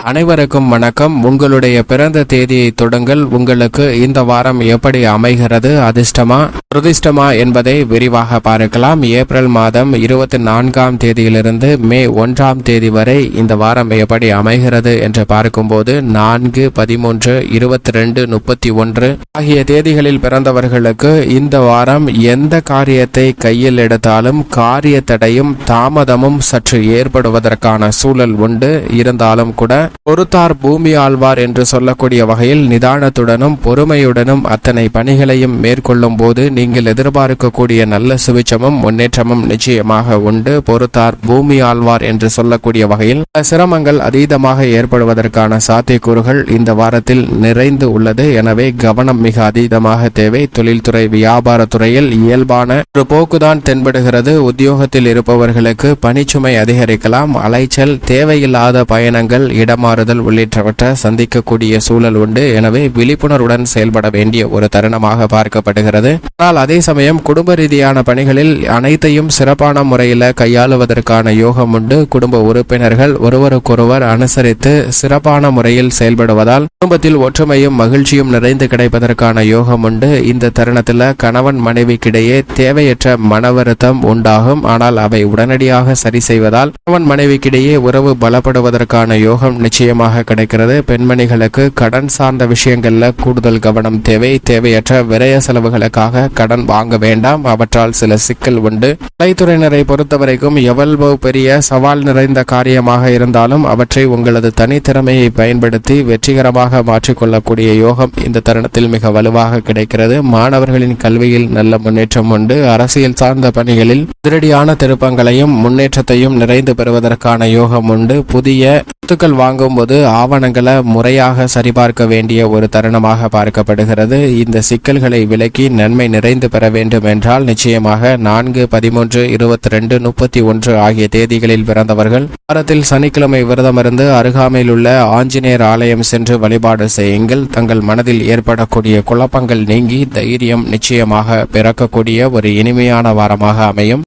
அனைவருக்கும் வணக்கம். உங்களுடைய பிறந்த தேதியை தொடுங்கள். உங்களுக்கு இந்த வாரம் எப்படி அமைகிறது? அதிர்ஷ்டமா துரதிர்ஷ்டமா என்பதை விரிவாக பார்க்கலாம். ஏப்ரல் மாதம் 24ஆம் தேதியிலிருந்து மே 1ஆம் தேதி வரை இந்த வாரம் எப்படி அமைகிறது என்று பார்க்கும்போது 4, 13, 22, 31 ஆகிய தேதிகளில் பிறந்தவர்களுக்கு இந்த வாரம் எந்த காரியத்தை கையில் எடுத்தாலும் காரிய தடையும் தாமதமும் சற்று ஏற்படுவதற்கான சூழல் உண்டு. இருந்தாலும் கூட பொறுத்தார் பூமி ஆழ்வார் என்று சொல்லக்கூடிய வகையில் நிதானத்துடனும் பொறுமையுடனும் அத்தனை பணிகளையும் மேற்கொள்ளும் போது நீங்கள் எதிர்பார்க்கக்கூடிய நல்ல சுவிச்சமும் முன்னேற்றமும் நிச்சயமாக உண்டு. பொறுத்தார் பூமி ஆழ்வார் என்று சொல்லக்கூடிய வகையில் சிரமங்கள் அதீதமாக ஏற்படுவதற்கான சாத்தியக்கூறுகள் இந்த வாரத்தில் நிறைந்து உள்ளது. எனவே கவனம் மிக அதீதமாக தேவை. தொழில்துறை வியாபாரத்துறையில் இயல்பான ஒரு போக்குதான் தென்படுகிறது. உத்தியோகத்தில் இருப்பவர்களுக்கு பணிச்சுமை அதிகரிக்கலாம். அலைச்சல், தேவையில்லாத பயணங்கள், இடமாறுதல் உள்ளிட்டவற்றை சந்திக்கக்கூடிய சூழல் உண்டு. எனவே விழிப்புணர்வுடன் செயல்பட வேண்டிய ஒரு தருணமாக பார்க்கப்படுகிறது. ஆனால் அதே சமயம் குடும்ப ரீதியான பணிகளில் அனைத்தையும் சிறப்பான முறையில் கையாளுவதற்கான யோகம் உண்டு. குடும்ப உறுப்பினர்கள் ஒருவருக்கொருவர் அனுசரித்து சிறப்பான முறையில் செயல்படுவதால் குடும்பத்தில் ஒற்றுமையும் மகிழ்ச்சியும் நிறைந்து கிடைப்பதற்கான யோகம் உண்டு. இந்த தருணத்தில் கணவன் மனைவிக்கிடையே தேவையற்ற மன வருத்தம் உண்டாகும். ஆனால் அவை உடனடியாக சரி செய்வதால் கணவன் மனைவிக்கிடையே உறவு பலப்படுவதற்கான யோகம் நிச்சயமாக கிடைக்கிறது. பெண்மணிகளுக்கு கடன் சார்ந்த விஷயங்கள்ல கூடுதல் கவனம் தேவை. தேவையற்ற விரய செலவுகளுக்காக கடன் வாங்க வேண்டாம். அவற்றால் சில சிக்கல் உண்டு. கலைத்துறையினரை பொறுத்தவரைக்கும் எவ்வளவு பெரிய சவால் நிறைந்த காரியமாக இருந்தாலும் அவற்றை உங்களது தனித்திறமையை பயன்படுத்தி வெற்றிகரமாக மாற்றிக்கொள்ளக்கூடிய யோகம் இந்த தருணத்தில் மிக வலுவாக கிடைக்கிறது. மாணவர்களின் கல்வியில் நல்ல முன்னேற்றம் உண்டு. அரசியல் சார்ந்த பணிகளில் அதிரடியான திருப்பங்களையும் முன்னேற்றத்தையும் நிறைந்து பெறுவதற்கான யோகம் உண்டு. புதிய சொத்துக்கள் வாங்கும் போது ஆவணங்களை முறையாக சரிபார்க்க வேண்டிய ஒரு தருணமாக பார்க்கப்படுகிறது. இந்த சிக்கல்களை விலக்கி நன்மை நிறைந்து பெற வேண்டும் என்றால் நிச்சயமாக 4, 13, 22, 31 ஆகிய தேதிகளில் பிறந்தவர்கள் வாரத்தில் சனிக்கிழமை விரதமிருந்து அருகாமையில் உள்ள ஆஞ்சநேயர் ஆலயம் சென்று வழிபாடு செய்யுங்கள். தங்கள் மனதில் ஏற்படக்கூடிய குழப்பங்கள் நீங்கி தைரியம் நிச்சயமாக பிறக்கக்கூடிய ஒரு இனிமையான வாரமாக அமையும்.